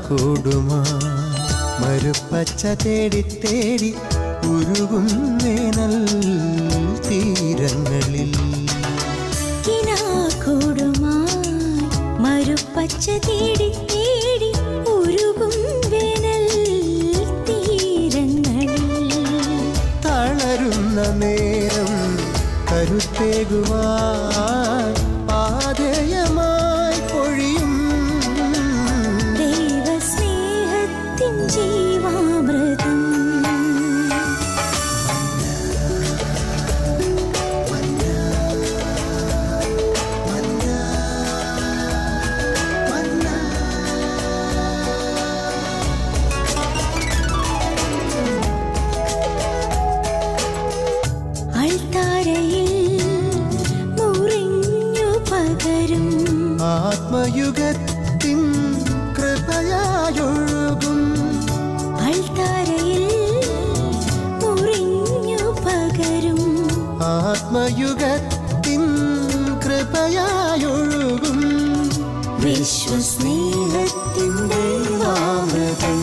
കൂടുമാ മരുപ്പച്ച തേടി തേടി ഉരുകും വേനൽ തീരങ്ങളിൽ മരുപ്പച്ച തേടി തേടി ഉരുകും വേനൽ തീരങ്ങളിൽ തളരുന്ന നേരം കരുത്തേകുവാൻ പാതയമായി പൊഴിയും ദൈവസ്നേഹത്തിൻ ജീവാമൃതം ആത്മയുഗത്തിൻ കൃപയായൊഴുകും അൾത്താരയിൽ മുറിഞ്ഞു പകരും ആത്മയുഗത്തിൻ കൃപയായൊഴുകും വിശ്വസ്നേഹത്തിൻ ദൈവാമൃതം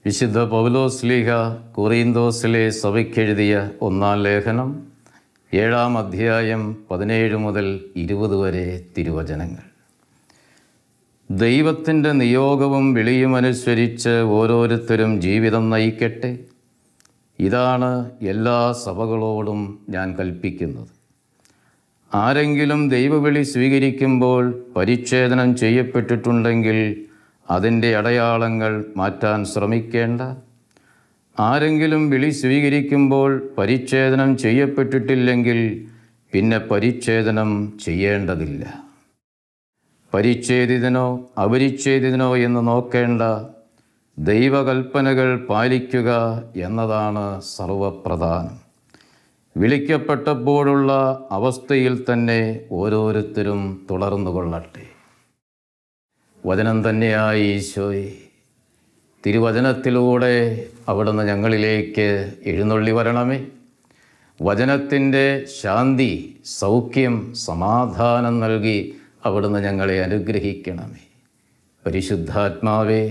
വിശുദ്ധ പൗലോസ്ലീഹ കൊറീന്തോസിലെ സഭയ്ക്കെഴുതിയ 1-ാം ലേഖനം 7-ാം അധ്യായം 17 മുതൽ 20 വരെ തിരുവചനങ്ങൾ. ദൈവത്തിൻ്റെ നിയോഗവും വിളിയുമനുസരിച്ച് ഓരോരുത്തരും ജീവിതം നയിക്കട്ടെ. ഇതാണ് എല്ലാ സഭകളോടും ഞാൻ കൽപ്പിക്കുന്നത്. ആരെങ്കിലും ദൈവവിളി സ്വീകരിക്കുമ്പോൾ പരിച്ഛേദനം ചെയ്യപ്പെട്ടിട്ടുണ്ടെങ്കിൽ അതിൻ്റെ അടയാളങ്ങൾ മാറ്റാൻ ശ്രമിക്കേണ്ട. ആരെങ്കിലും വിളി സ്വീകരിക്കുമ്പോൾ പരിച്ഛേദനം ചെയ്യപ്പെട്ടിട്ടില്ലെങ്കിൽ പിന്നെ പരിച്ഛേദനം ചെയ്യേണ്ടതില്ല. പരിച്ഛേദിതനോ അപരിച്ഛേദിതനോ എന്ന് നോക്കേണ്ട, ദൈവകൽപ്പനകൾ പാലിക്കുക എന്നതാണ് സർവപ്രധാനം. വിളിക്കപ്പെട്ടപ്പോഴുള്ള അവസ്ഥയിൽ തന്നെ ഓരോരുത്തരും തുടർന്നു കൊള്ളട്ടെ. വചനം തന്നെയായി ഈശോയെ, തിരുവചനത്തിലൂടെ അവിടുന്ന് ഞങ്ങളിലേക്ക് എഴുന്നള്ളി വരണമേ. വചനത്തിൻ്റെ ശാന്തി, സൗഖ്യം, സമാധാനം നൽകി അവിടുന്ന് ഞങ്ങളെ അനുഗ്രഹിക്കണമേ. പരിശുദ്ധാത്മാവേ,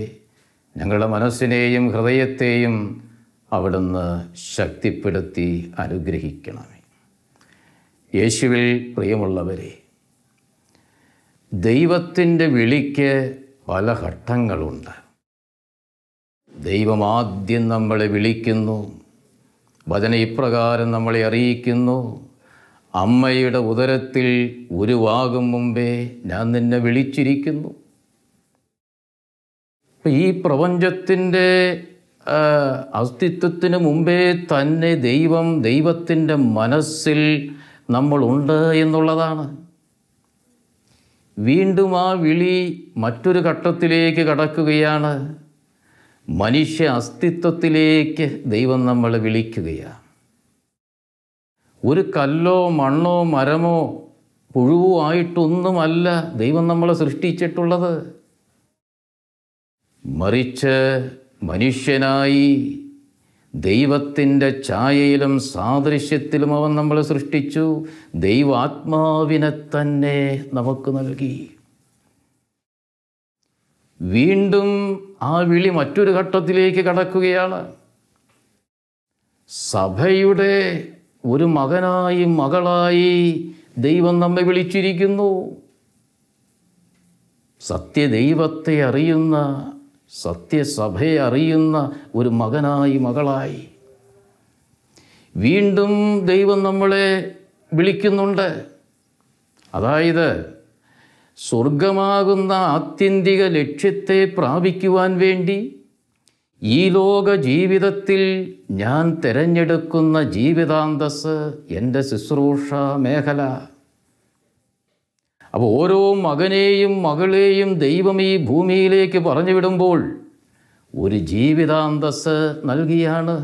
ഞങ്ങളുടെ മനസ്സിനെയും ഹൃദയത്തെയും അവിടുന്ന് ശക്തിപ്പെടുത്തി അനുഗ്രഹിക്കണമേ. യേശുവിൽ പ്രിയമുള്ളവരെ, ദൈവത്തിൻ്റെ വിളിക്ക് പല ഘട്ടങ്ങളുണ്ട്. ദൈവം ആദ്യം നമ്മളെ വിളിക്കുന്നു. വചനം ഇപ്രകാരം നമ്മളെ അറിയിക്കുന്നു: അമ്മയുടെ ഉദരത്തിൽ ഉരുവാകും മുമ്പേ ഞാൻ നിന്നെ വിളിച്ചിരിക്കുന്നു. ഈ പ്രപഞ്ചത്തിൻ്റെ അസ്തിത്വത്തിന് മുമ്പേ തന്നെ ദൈവത്തിൻ്റെ മനസ്സിൽ നമ്മളുണ്ട് എന്നുള്ളതാണ്. വീണ്ടും ആ വിളി മറ്റൊരു ഘട്ടത്തിലേക്ക് കടക്കുകയാണ്. മനുഷ്യ അസ്തിത്വത്തിലേക്ക് ദൈവം നമ്മളെ വിളിക്കുകയാണ്. ഒരു കല്ലോ മണ്ണോ മരമോ പുഴുവോ ആയിട്ടൊന്നുമല്ല ദൈവം നമ്മളെ സൃഷ്ടിച്ചിട്ടുള്ളത്. മറിച്ച് മനുഷ്യനായി ദൈവത്തിൻ്റെ ഛായയിലും സാദൃശ്യത്തിലും അവൻ നമ്മളെ സൃഷ്ടിച്ചു. ദൈവാത്മാവിനെ തന്നെ നമുക്ക് നൽകി. വീണ്ടും ആ വിളി മറ്റൊരു ഘട്ടത്തിലേക്ക് കടക്കുകയാണ്. സഭയുടെ ഒരു മകനായി മകളായി ദൈവം നമ്മെ വിളിച്ചിരിക്കുന്നു. സത്യദൈവത്തെ അറിയുന്ന, സത്യസഭയെ അറിയുന്ന ഒരു മകനായി മകളായി വീണ്ടും ദൈവം നമ്മളെ വിളിക്കുന്നുണ്ട്. അതായത് സ്വർഗമാകുന്ന ആത്യന്തിക ലക്ഷ്യത്തെ പ്രാപിക്കുവാൻ വേണ്ടി ഈ ലോക ജീവിതത്തിൽ ഞാൻ തിരഞ്ഞെടുക്കുന്ന ജീവിതാന്തസ് എൻ്റെ ശുശ്രൂഷ മേഖല. അപ്പോൾ ഓരോ മകനെയും മകളെയും ദൈവം ഈ ഭൂമിയിലേക്ക് പറഞ്ഞു വിടുമ്പോൾ ഒരു ജീവിതാന്തസ് നൽകിയാണ്.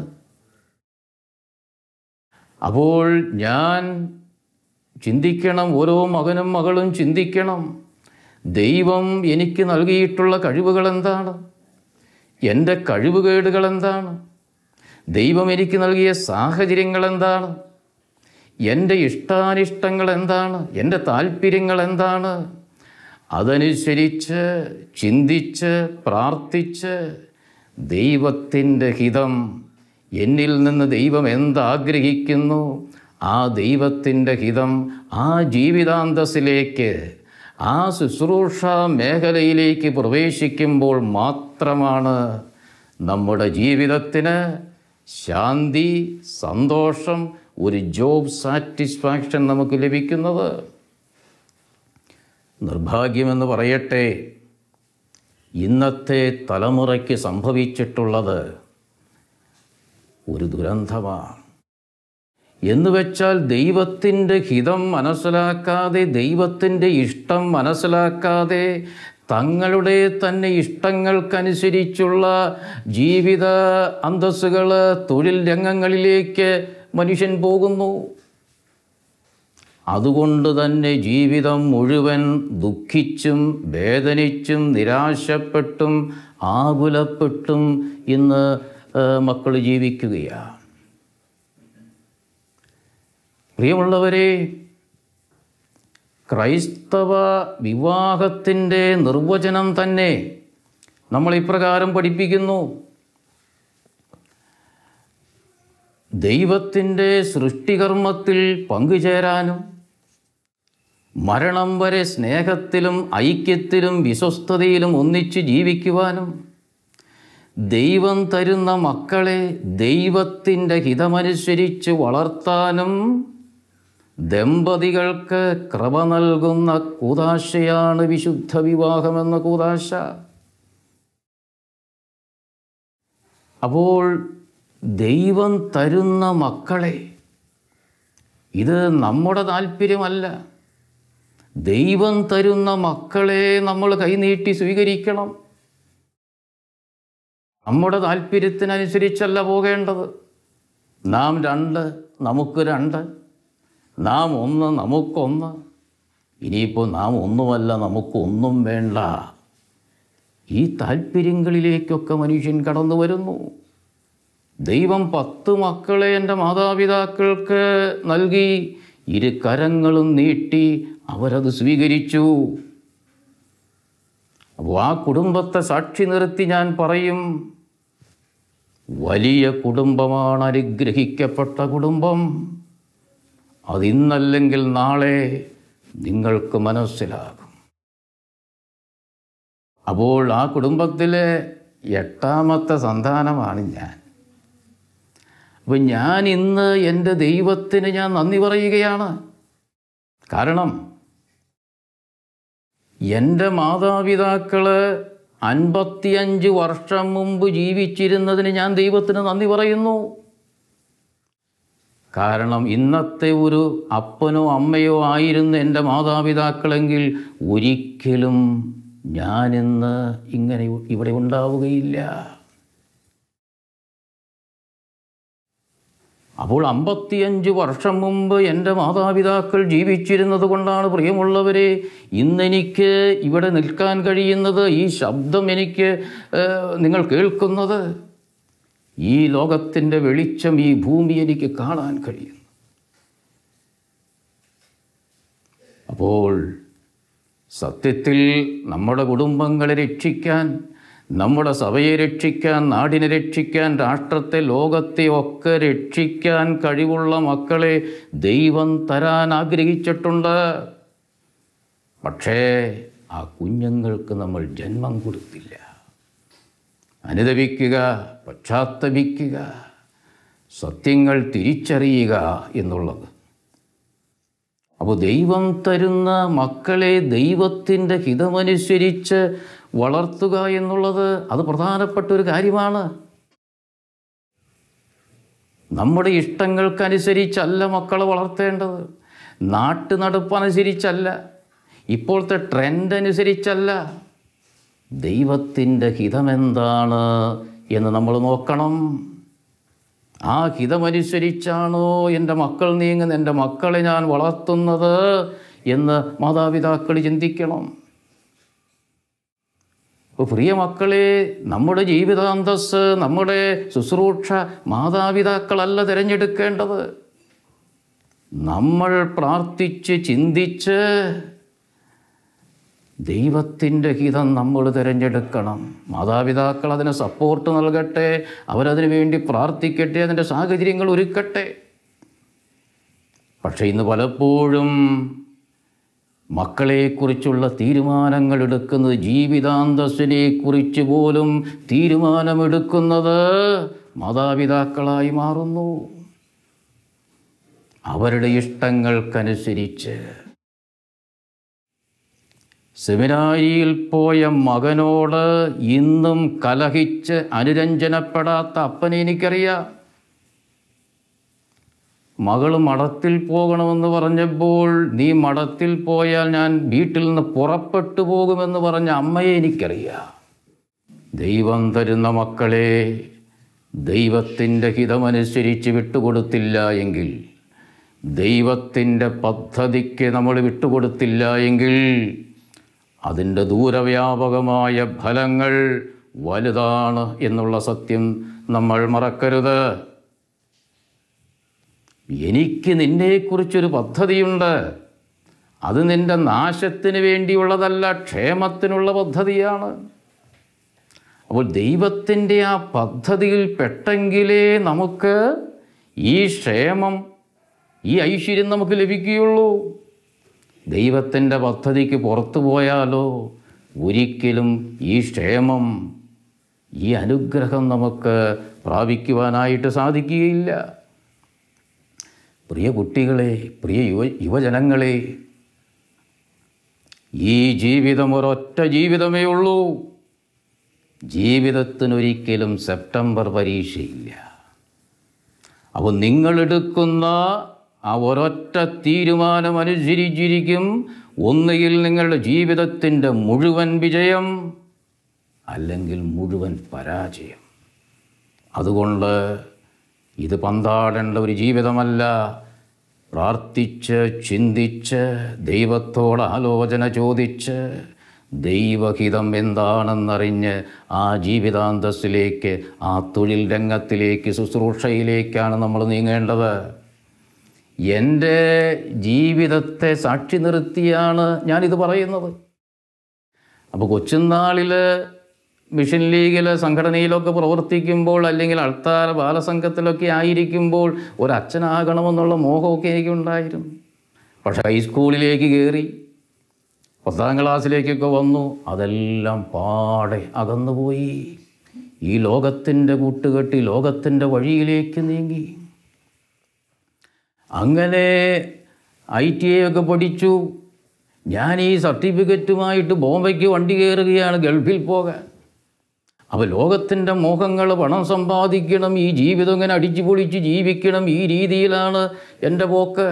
അപ്പോൾ ഞാൻ ചിന്തിക്കണം, ഓരോ മകനും മകളും ചിന്തിക്കണം, ദൈവം എനിക്ക് നൽകിയിട്ടുള്ള കഴിവുകൾ എന്താണ്, എൻ്റെ കഴിവുകേടുകൾ എന്താണ്, ദൈവം എനിക്ക് നൽകിയ സാഹചര്യങ്ങൾ എന്താണ്, എൻ്റെ ഇഷ്ടാനിഷ്ടങ്ങൾ എന്താണ്, എൻ്റെ താല്പര്യങ്ങൾ എന്താണ്. അതനുസരിച്ച് ചിന്തിച്ച് പ്രാർത്ഥിച്ച് ദൈവത്തിൻ്റെ ഹിതം, എന്നിൽ നിന്ന് ദൈവം എന്താഗ്രഹിക്കുന്നു, ആ ദൈവത്തിൻ്റെ ഹിതം ആ ജീവിതാന്തസ്സിലേക്ക്, ആ ശുശ്രൂഷ മേഖലയിലേക്ക് പ്രവേശിക്കുമ്പോൾ മാത്രമാണ് നമ്മുടെ ജീവിതത്തിന് ശാന്തി, സന്തോഷം, ഒരു ജോബ് സാറ്റിസ്ഫാക്ഷൻ നമുക്ക് ലഭിക്കുന്നത്. നിർഭാഗ്യമെന്ന് പറയട്ടെ, ഇന്നത്തെ തലമുറയ്ക്ക് സംഭവിച്ചിട്ടുള്ളത് ഒരു ദുരന്തമാണ്. എന്നുവെച്ചാൽ ദൈവത്തിൻ്റെ ഹിതം മനസ്സിലാക്കാതെ, ദൈവത്തിൻ്റെ ഇഷ്ടം മനസ്സിലാക്കാതെ തങ്ങളുടെ തന്നെ ഇഷ്ടങ്ങൾക്കനുസരിച്ചുള്ള ജീവിത അന്തസ്സുകൾ, തൊഴിൽ രംഗങ്ങളിലേക്ക് മനുഷ്യൻ പോകുന്നു. അതുകൊണ്ട് തന്നെ ജീവിതം മുഴുവൻ ദുഃഖിച്ചും വേദനിച്ചും നിരാശപ്പെട്ടും ആകുലപ്പെട്ടും ഇന്ന് മക്കൾ ജീവിക്കുകയാണ്. പ്രിയമുള്ളവരെ, ക്രൈസ്തവ വിവാഹത്തിൻ്റെ നിർവചനം തന്നെ നമ്മൾ ഇപ്രകാരം പഠിപ്പിക്കുന്നു: ദൈവത്തിൻ്റെ സൃഷ്ടികർമ്മത്തിൽ പങ്കുചേരാനും മരണം വരെ സ്നേഹത്തിലും ഐക്യത്തിലും വിശ്വസ്തതയിലും ഒന്നിച്ച് ജീവിക്കുവാനും ദൈവം തരുന്ന മക്കളെ ദൈവത്തിൻ്റെ ഹിതമനുസരിച്ച് വളർത്താനും ദമ്പതികൾക്ക് കൃപ നൽകുന്ന കൂദാശയാണ് വിശുദ്ധ വിവാഹമെന്ന കൂദാശ. അപ്പോൾ ദൈവം തരുന്ന മക്കളെ, ഇത് നമ്മുടെ താല്പര്യമല്ല, ദൈവം തരുന്ന മക്കളെ നമ്മൾ കൈനീട്ടി സ്വീകരിക്കണം. നമ്മുടെ താല്പര്യത്തിനനുസരിച്ചല്ല പോകേണ്ടത്. നാം 2, നമുക്ക് 2, നാം 1, നമുക്കൊന്ന്. ഇനിയിപ്പോൾ നാം ഒന്നുമല്ല, നമുക്കൊന്നും വേണ്ട. ഈ താല്പര്യങ്ങളിലേക്കൊക്കെ മനുഷ്യൻ കടന്നു വരുന്നു. ദൈവം 10 മക്കളെ എൻ്റെ മാതാപിതാക്കൾക്ക് നൽകി. 2 കരങ്ങളും നീട്ടി അവരത് സ്വീകരിച്ചു. അപ്പോൾ ആ കുടുംബത്തെ സാക്ഷി നിർത്തി ഞാൻ പറയും, വലിയ കുടുംബമാണ് അനുഗ്രഹിക്കപ്പെട്ട കുടുംബം. അതിന്നല്ലെങ്കിൽ നാളെ നിങ്ങൾക്ക് മനസ്സിലാകും. അപ്പോൾ ആ കുടുംബത്തിലെ 8ാമത്തെ സന്താനമാണ് ഞാൻ. അപ്പോൾ ഞാൻ ഇന്ന് എൻ്റെ ദൈവത്തിന് ഞാൻ നന്ദി പറയുകയാണ്. കാരണം എൻ്റെ മാതാപിതാക്കൾ 55 വർഷം മുമ്പ് ജീവിച്ചിരുന്നതിന് ഞാൻ ദൈവത്തിന് നന്ദി പറയുന്നു. കാരണം ഇന്നത്തെ ഒരു അപ്പനോ അമ്മയോ ആയിരുന്നു എൻ്റെ മാതാപിതാക്കളെങ്കിൽ ഒരിക്കലും ഞാനിന്ന് ഇങ്ങനെ ഇവിടെ ഉണ്ടാവുകയില്ല. അപ്പോൾ 55 വർഷം മുമ്പ് എൻ്റെ മാതാപിതാക്കൾ ജീവിച്ചിരുന്നത് കൊണ്ടാണ് പ്രിയമുള്ളവരെ ഇന്നെനിക്ക് ഇവിടെ നിൽക്കാൻ കഴിയുന്നത്. ഈ ശബ്ദം എനിക്ക് നിങ്ങൾ കേൾക്കുന്നത്, ഈ ലോകത്തിൻ്റെ വെളിച്ചം, ഈ ഭൂമി എനിക്ക് കാണാൻ കഴിയുന്നു. അപ്പോൾ സത്യത്തിൽ നമ്മുടെ കുടുംബങ്ങളെ രക്ഷിക്കാൻ, നമ്മുടെ സഭയെ രക്ഷിക്കാൻ, നാടിനെ രക്ഷിക്കാൻ, രാഷ്ട്രത്തെ, ലോകത്തെ ഒക്കെ രക്ഷിക്കാൻ കഴിവുള്ള മക്കളെ ദൈവം തരാൻ ആഗ്രഹിച്ചിട്ടുണ്ട്. പക്ഷേ ആ കുഞ്ഞുങ്ങൾക്ക് നമ്മൾ ജന്മം കൊടുത്തില്ല. അനുതപിക്കുക, പശ്ചാത്തപിക്കുക, സത്യങ്ങൾ തിരിച്ചറിയുക എന്നുള്ളത്. അപ്പോൾ ദൈവം തരുന്ന മക്കളെ ദൈവത്തിൻ്റെ ഹിതമനുസരിച്ച് വളർത്തുക എന്നുള്ളത് അത് പ്രധാനപ്പെട്ട ഒരു കാര്യമാണ്. നമ്മുടെ ഇഷ്ടങ്ങൾക്കനുസരിച്ചല്ല മക്കളെ വളർത്തേണ്ടത്, നാട്ടുനടപ്പനുസരിച്ചല്ല, ഇപ്പോഴത്തെ ട്രെൻഡ് അനുസരിച്ചല്ല. ദൈവത്തിൻ്റെ ഹിതമെന്താണ് എന്ന് നമ്മൾ നോക്കണം. ആ ഹിതമനുസരിച്ചാണോ എൻ്റെ മക്കൾ നീങ്ങുന്നത്, എൻ്റെ മക്കളെ ഞാൻ വളർത്തുന്നത് എന്ന് മാതാപിതാക്കൾ ചിന്തിക്കണം. അപ്പോൾ പ്രിയ മക്കളെ, നമ്മുടെ ജീവിതാന്തസ്, നമ്മുടെ ശുശ്രൂഷ മാതാപിതാക്കളല്ല തിരഞ്ഞെടുക്കേണ്ടത്. നമ്മൾ പ്രാർത്ഥിച്ച് ചിന്തിച്ച് ദൈവത്തിൻ്റെ ഹിതം നമ്മൾ തിരഞ്ഞെടുക്കണം. മാതാപിതാക്കൾ അതിന് സപ്പോർട്ട് നൽകട്ടെ, അവരതിനു വേണ്ടി പ്രാർത്ഥിക്കട്ടെ, അതിൻ്റെ സാഹചര്യങ്ങൾ ഒരുക്കട്ടെ. പക്ഷേ ഇന്ന് പലപ്പോഴും മക്കളെക്കുറിച്ചുള്ള തീരുമാനങ്ങൾ എടുക്കുന്നത്, ജീവിതാന്തസ്സിനെക്കുറിച്ച് പോലും തീരുമാനമെടുക്കുന്നത് മാതാപിതാക്കളായി മാറുന്നു. അവരുടെ ഇഷ്ടങ്ങൾക്കനുസരിച്ച്. സെമിനാരിയിൽ പോയ മകനോട് ഇന്നും കലഹിച്ച് അനുരഞ്ജനപ്പെടാത്ത അപ്പനെ എനിക്കറിയാം. മകൾ മഠത്തിൽ പോകണമെന്ന് പറഞ്ഞപ്പോൾ, നീ മഠത്തിൽ പോയാൽ ഞാൻ വീട്ടിൽ നിന്ന് പുറപ്പെട്ടു പോകുമെന്ന് പറഞ്ഞ അമ്മയെ എനിക്കറിയാം. ദൈവം തരുന്ന മക്കളെ ദൈവത്തിൻ്റെ ഹിതമനുസരിച്ച് വിട്ടുകൊടുത്തില്ല എങ്കിൽ, ദൈവത്തിൻ്റെ പദ്ധതിക്ക് നമ്മൾ വിട്ടുകൊടുത്തില്ല എങ്കിൽ അതിൻ്റെ ദൂരവ്യാപകമായ ഫലങ്ങൾ വലുതാണ് എന്നുള്ള സത്യം നമ്മൾ മറക്കരുത്. എനിക്ക് നിന്നെക്കുറിച്ചൊരു പദ്ധതിയുണ്ട്. അത് നിൻ്റെ നാശത്തിന് വേണ്ടിയുള്ളതല്ല, ക്ഷേമത്തിനുള്ള പദ്ധതിയാണ്. അപ്പോൾ ദൈവത്തിൻ്റെ ആ പദ്ധതിയിൽ പെട്ടെങ്കിലേ നമുക്ക് ഈ ക്ഷേമം, ഈ ഐശ്വര്യം നമുക്ക് ലഭിക്കുകയുള്ളൂ. ദൈവത്തിൻ്റെ പദ്ധതിക്ക് പുറത്തു പോയാലോ ഒരിക്കലും ഈ ക്ഷേമം, ഈ അനുഗ്രഹം നമുക്ക് പ്രാപിക്കുവാനായിട്ട് സാധിക്കുകയില്ല. പ്രിയ കുട്ടികളെ, പ്രിയ യുവജനങ്ങളെ, ഈ ജീവിതം ഒരൊറ്റ ജീവിതമേ ഉള്ളൂ. ജീവിതത്തിനൊരിക്കലും സെപ്റ്റംബർ പരീക്ഷയില്ല. അപ്പോൾ നിങ്ങളെടുക്കുന്ന ആ ഒരൊറ്റ തീരുമാനം അനുസരിച്ചിരിക്കും ഒന്നുകിൽ നിങ്ങളുടെ ജീവിതത്തിൻ്റെ മുഴുവൻ വിജയം, അല്ലെങ്കിൽ മുഴുവൻ പരാജയം. അതുകൊണ്ട് ഇത് പന്താടേണ്ട ഒരു ജീവിതമല്ല. പ്രാർത്ഥിച്ച്, ചിന്തിച്ച്, ദൈവത്തോട് ആലോചന ചോദിച്ച്, ദൈവഹിതം എന്താണെന്നറിഞ്ഞ് ആ ജീവിതാന്തസ്സിലേക്ക്, ആ തൊഴിൽ രംഗത്തിലേക്ക്, ശുശ്രൂഷയിലേക്കാണ് നമ്മൾ നീങ്ങേണ്ടത്. എൻ്റെ ജീവിതത്തെ സാക്ഷി നിർത്തിയാണ് ഞാനിത് പറയുന്നത്. അപ്പോൾ കൊച്ചുനാളിൽ മിഷൻ ലീഗിൽ, സംഘടനയിലൊക്കെ പ്രവർത്തിക്കുമ്പോൾ, അല്ലെങ്കിൽ അൾത്താര ബാലസംഘത്തിലൊക്കെ ആയിരിക്കുമ്പോൾ ഒരച്ഛനാകണമെന്നുള്ള മോഹമൊക്കെ എനിക്കുണ്ടായിരുന്നു. പക്ഷേ ഹൈസ്കൂളിലേക്ക് കയറി, 10ാം ക്ലാസ്സിലേക്കൊക്കെ വന്നു, അതെല്ലാം പാടെ അകന്നുപോയി. ഈ ലോകത്തിൻ്റെ കൂട്ടുകെട്ടി ലോകത്തിൻ്റെ വഴിയിലേക്ക് നീങ്ങി. അങ്ങനെ ITI ഒക്കെ പഠിച്ചു. ഞാൻ ഈ സർട്ടിഫിക്കറ്റുമായിട്ട് ബോംബെക്ക് വണ്ടി കയറുകയാണ് ഗൾഫിൽ പോകാൻ. അപ്പോൾ ലോകത്തിൻ്റെ മോഹങ്ങൾ, പണം സമ്പാദിക്കണം, ഈ ജീവിതം ഇങ്ങനെ അടിച്ചു പൊളിച്ച് ജീവിക്കണം, ഈ രീതിയിലാണ് എൻ്റെ പോക്ക്.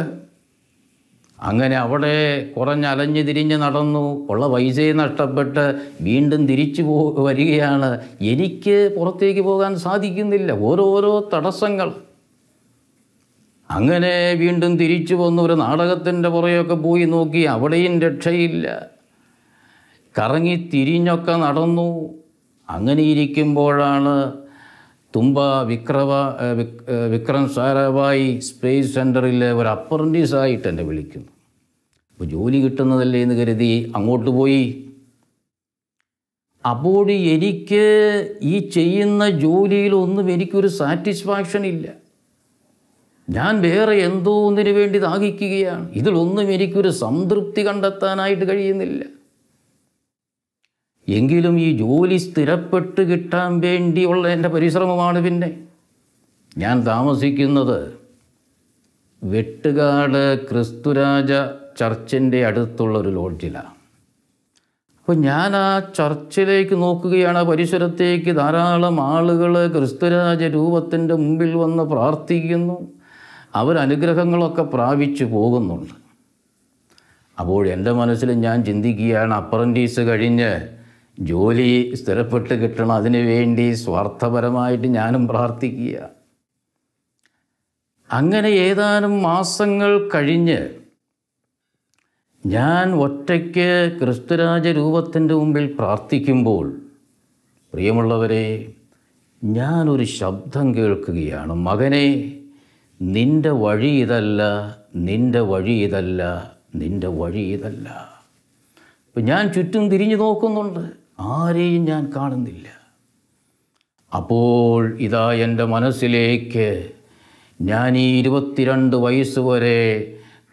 അങ്ങനെ അവിടെ കുറഞ്ഞലഞ്ഞ് തിരിഞ്ഞ് നടന്നു, ഉള്ള പൈസയെ നഷ്ടപ്പെട്ട് വീണ്ടും തിരിച്ചു വരികയാണ്. എനിക്ക് പുറത്തേക്ക് പോകാൻ സാധിക്കുന്നില്ല, ഓരോരോ തടസ്സങ്ങൾ. അങ്ങനെ വീണ്ടും തിരിച്ചു വന്നു, ഒരു നാടകത്തിൻ്റെ പുറയൊക്കെ പോയി നോക്കി, അവിടെയും രക്ഷയില്ല. കറങ്ങി തിരിഞ്ഞൊക്കെ നടന്നു. അങ്ങനെ ഇരിക്കുമ്പോഴാണ് തുമ്പ വിക്രം സാരാഭായി സ്പേസ് സെൻറ്ററിൽ ഒരു അപ്രൻറ്റീസായിട്ട് എന്നെ വിളിക്കുന്നു. അപ്പോൾ ജോലി കിട്ടുന്നതല്ലേ എന്ന് കരുതി അങ്ങോട്ട് പോയി. അപ്പോൾ എനിക്ക് ഈ ചെയ്യുന്ന ജോലിയിലൊന്നും എനിക്കൊരു സാറ്റിസ്ഫാക്ഷൻ ഇല്ല. ഞാൻ വേറെ എന്തോ ഒന്നിനു വേണ്ടി ദാഹിക്കുകയാണ്. ഇതിലൊന്നും എനിക്കൊരു സംതൃപ്തി കണ്ടെത്താനായിട്ട് കഴിയുന്നില്ല. എങ്കിലും ഈ ജോലി സ്ഥിരപ്പെട്ട് കിട്ടാൻ വേണ്ടിയുള്ള എൻ്റെ പരിശ്രമമാണ്. പിന്നെ ഞാൻ താമസിക്കുന്നത് വെട്ടുകാട് ക്രിസ്തുരാജ ചർച്ചിൻ്റെ അടുത്തുള്ളൊരു ലോഡ്ജിലാണ്. അപ്പോൾ ഞാൻ ആ ചർച്ചിലേക്ക് നോക്കുകയാണ്. പരിസരത്തേക്ക് ധാരാളം ആളുകൾ ക്രിസ്തുരാജ രൂപത്തിൻ്റെ മുമ്പിൽ വന്ന് പ്രാർത്ഥിക്കുന്നു. അവരനുഗ്രഹങ്ങളൊക്കെ പ്രാപിച്ചു പോകുന്നുണ്ട്. അപ്പോൾ എൻ്റെ മനസ്സിൽ ഞാൻ ചിന്തിക്കുകയാണ്, അപ്രൻറ്റീസ് കഴിഞ്ഞ് ജോലി സ്ഥിരപ്പെട്ട് കിട്ടണം, അതിനു വേണ്ടി സ്വാർത്ഥപരമായിട്ട് ഞാനും പ്രാർത്ഥിക്കുക. അങ്ങനെ ഏതാനും മാസങ്ങൾ കഴിഞ്ഞ് ഞാൻ ഒറ്റയ്ക്ക് ക്രിസ്തുരാജ രൂപത്തിൻ്റെ മുമ്പിൽ പ്രാർത്ഥിക്കുമ്പോൾ, പ്രിയമുള്ളവരെ, ഞാനൊരു ശബ്ദം കേൾക്കുകയാണ്. മകനെ, നിൻ്റെ വഴി ഇതല്ല, നിൻ്റെ വഴി ഇതല്ല, നിൻ്റെ വഴി ഇതല്ല. അപ്പം ഞാൻ ചുറ്റും തിരിഞ്ഞു നോക്കുന്നുണ്ട്, ആരെയും ഞാൻ കാണുന്നില്ല. അപ്പോൾ ഇതാ എൻ്റെ മനസ്സിലേക്ക് ഞാൻ ഈ 22 വയസ്സ് വരെ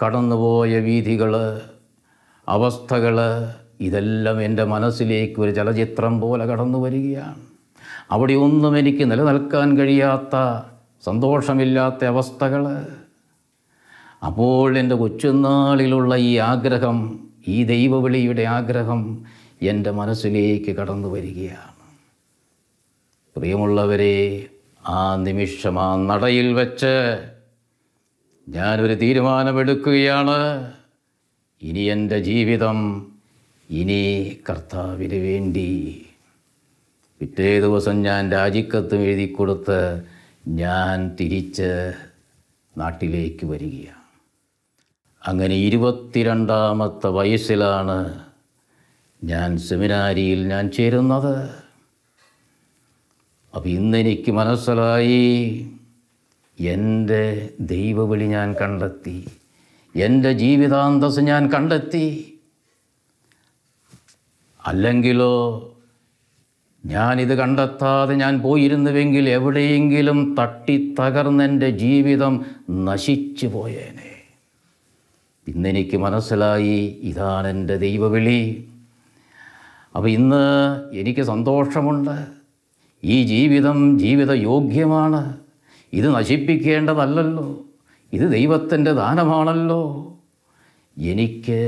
കടന്നുപോയ വീഥികൾ, അവസ്ഥകൾ, ഇതെല്ലാം എൻ്റെ മനസ്സിലേക്ക് ഒരു ചലച്ചിത്രം പോലെ കടന്നു വരികയാണ്. അവിടെ ഒന്നും എനിക്ക് നിലനിൽക്കാൻ കഴിയാത്ത, സന്തോഷമില്ലാത്ത അവസ്ഥകൾ. അപ്പോൾ എൻ്റെ കൊച്ചുനാളിലുള്ള ഈ ആഗ്രഹം, ഈ ദൈവവിളിയുടെ ആഗ്രഹം എൻ്റെ മനസ്സിലേക്ക് കടന്നു വരികയാണ്. പ്രിയമുള്ളവരെ, ആ നിമിഷം, ആ നടയിൽ വെച്ച് ഞാനൊരു തീരുമാനമെടുക്കുകയാണ്. ഇനി എൻ്റെ ജീവിതം, ഇനി കർത്താവിന് വേണ്ടി. പിറ്റേ ദിവസം ഞാൻ രാജിക്കത്തും എഴുതിക്കൊടുത്ത് ഞാൻ തിരിച്ച് നാട്ടിലേക്ക് വരികയാണ്. അങ്ങനെ 22ാമത്തെ വയസ്സിലാണ് ഞാൻ സെമിനാരിയിൽ ഞാൻ ചേരുന്നത്. അപ്പോൾ ഇന്നെനിക്ക് മനസ്സിലായി, എൻ്റെ ദൈവവിളി ഞാൻ കണ്ടെത്തി, എൻ്റെ ജീവിതാന്തസ് ഞാൻ കണ്ടെത്തി. അല്ലെങ്കിലോ ഞാനിത് കണ്ടെത്താതെ ഞാൻ പോയിരുന്നുവെങ്കിൽ എവിടെയെങ്കിലും തട്ടിത്തകർന്നെൻ്റെ ജീവിതം നശിച്ചു പോയേനെ. ഇന്നെനിക്ക് മനസ്സിലായി, ഇതാണ് എൻ്റെ ദൈവവിളി. അപ്പോൾ ഇന്ന് എനിക്ക് സന്തോഷമുണ്ട്. ഈ ജീവിതം ജീവിതയോഗ്യമാണ്. ഇത് നശിപ്പിക്കേണ്ടതല്ലല്ലോ, ഇത് ദൈവത്തിൻ്റെ ദാനമാണല്ലോ. എനിക്ക്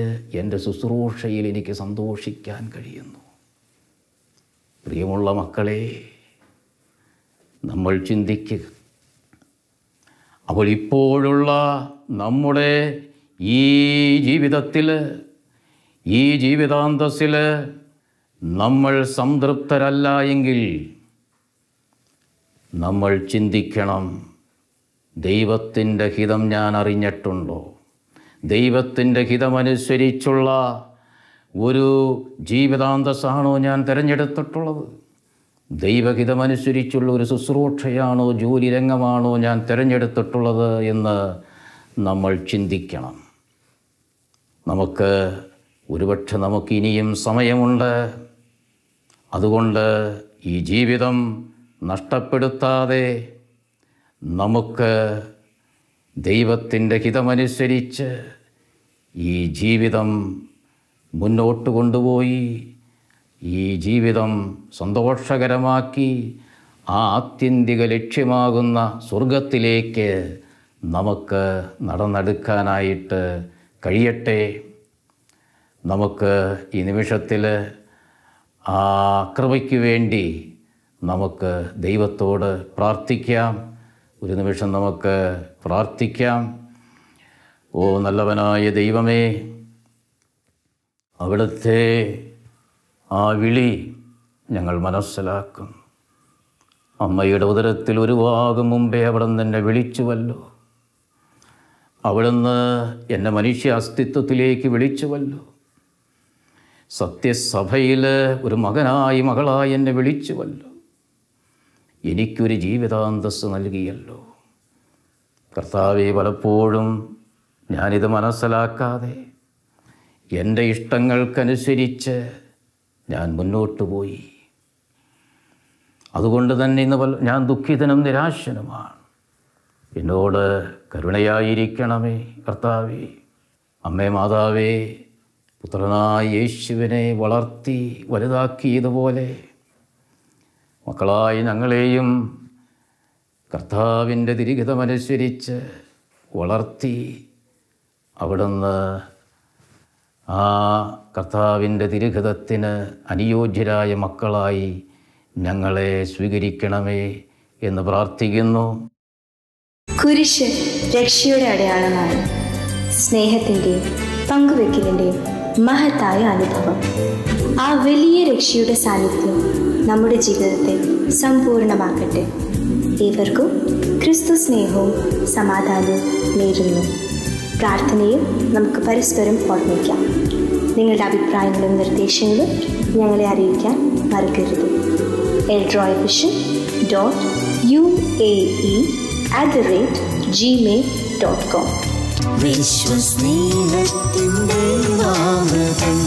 എൻ്റെ ശുശ്രൂഷയിൽ എനിക്ക് സന്തോഷിക്കാൻ കഴിയുന്നു. പ്രിയമുള്ള മക്കളെ, നമ്മൾ ചിന്തിക്കുക. അപ്പോൾ ഇപ്പോഴുള്ള നമ്മുടെ ഈ ജീവിതത്തിൽ, ഈ ജീവിതാന്തസ്സിൽ നമ്മൾ സംതൃപ്തരല്ല എങ്കിൽ നമ്മൾ ചിന്തിക്കണം, ദൈവത്തിൻ്റെ ഹിതം ഞാൻ അറിഞ്ഞിട്ടുണ്ടോ? ദൈവത്തിൻ്റെ ഹിതമനുസരിച്ചുള്ള ഒരു ജീവിതാന്തസ്സാണോ ഞാൻ തിരഞ്ഞെടുത്തിട്ടുള്ളത്? ദൈവഹിതമനുസരിച്ചുള്ള ഒരു ശുശ്രൂഷയാണോ, ജോലി രംഗമാണോ ഞാൻ തിരഞ്ഞെടുത്തിട്ടുള്ളത് എന്ന് നമ്മൾ ചിന്തിക്കണം. ഒരുപക്ഷെ നമുക്കിനിയും സമയമുണ്ട്. അതുകൊണ്ട് ഈ ജീവിതം നഷ്ടപ്പെടുത്താതെ നമുക്ക് ദൈവത്തിൻ്റെ ഹിതമനുസരിച്ച് ഈ ജീവിതം മുന്നോട്ട് കൊണ്ടുപോയി ഈ ജീവിതം സന്തോഷകരമാക്കി ആ ആത്യന്തിക ലക്ഷ്യമാകുന്ന സ്വർഗത്തിലേക്ക് നമുക്ക് നടന്നെടുക്കാനായിട്ട് കഴിയട്ടെ. നമുക്ക് ഈ നിമിഷത്തിൽ ആ കൃപയ്ക്ക് വേണ്ടി നമുക്ക് ദൈവത്തോട് പ്രാർത്ഥിക്കാം. ഒരു നിമിഷം നമുക്ക് പ്രാർത്ഥിക്കാം. ഓ നല്ലവനായ ദൈവമേ, അവിടുത്തെ ആ വിളി ഞങ്ങൾ മനസ്സിലാക്കും. അമ്മയുടെ ഉദരത്തിൽ ഉരുവാകും മുമ്പേ അവിടുന്ന് എന്നെ വിളിച്ചുവല്ലോ. അവിടുന്ന് എന്നെ മനുഷ്യ അസ്തിത്വത്തിലേക്ക് വിളിച്ചുവല്ലോ. സത്യസഭയിൽ ഒരു മകനായി മകളായി എന്നെ വിളിച്ചുവല്ലോ. എനിക്കൊരു ജീവിതാന്തസ്സ് നൽകിയല്ലോ. കർത്താവേ, പലപ്പോഴും ഞാനിത് മനസ്സിലാക്കാതെ എൻ്റെ ഇഷ്ടങ്ങൾക്കനുസരിച്ച് ഞാൻ മുന്നോട്ട് പോയി. അതുകൊണ്ട് തന്നെ ഇന്ന് ഞാൻ ദുഃഖിതനും നിരാശനുമാണ്. എന്നോട് കരുണയായിരിക്കണമേ കർത്താവേ. അമ്മേ മാതാവേ, പുത്രനായ യേശുവിനെ വളർത്തി വലുതാക്കിയതുപോലെ മക്കളായി ഞങ്ങളെയും കർത്താവിൻ്റെ തിരുഹിതമനുസരിച്ച് വളർത്തി അവിടുന്ന് ആ കർത്താവിൻ്റെ തിരുഹിതത്തിന് അനുയോജ്യരായ മക്കളായി ഞങ്ങളെ സ്വീകരിക്കണമേ എന്ന് പ്രാർത്ഥിക്കുന്നു. കുരിശ് രക്ഷയുടെ അടയാളമാണ്. സ്നേഹത്തിൻ്റെയും പങ്കുവെക്കലിൻ്റെയും മഹത്തായ അനുഭവം. ആ വലിയ രക്ഷയുടെ സാന്നിധ്യം നമ്മുടെ ജീവിതത്തെ സമ്പൂർണ്ണമാക്കട്ടെ. ഏവർക്കും ക്രിസ്തു സ്നേഹവും സമാധാനവും നേരുന്നു. പ്രാർത്ഥനയിൽ നമുക്ക് പരസ്പരം ഓർമ്മിക്കാം. നിങ്ങളുടെ അഭിപ്രായങ്ങളും നിർദ്ദേശങ്ങളും ഞങ്ങളെ അറിയിക്കാൻ മറക്കരുത്. eldroyvision.uae@gmail.com. വിശ്വസ്നേഹത്തിൻ്റെ അമൃതം.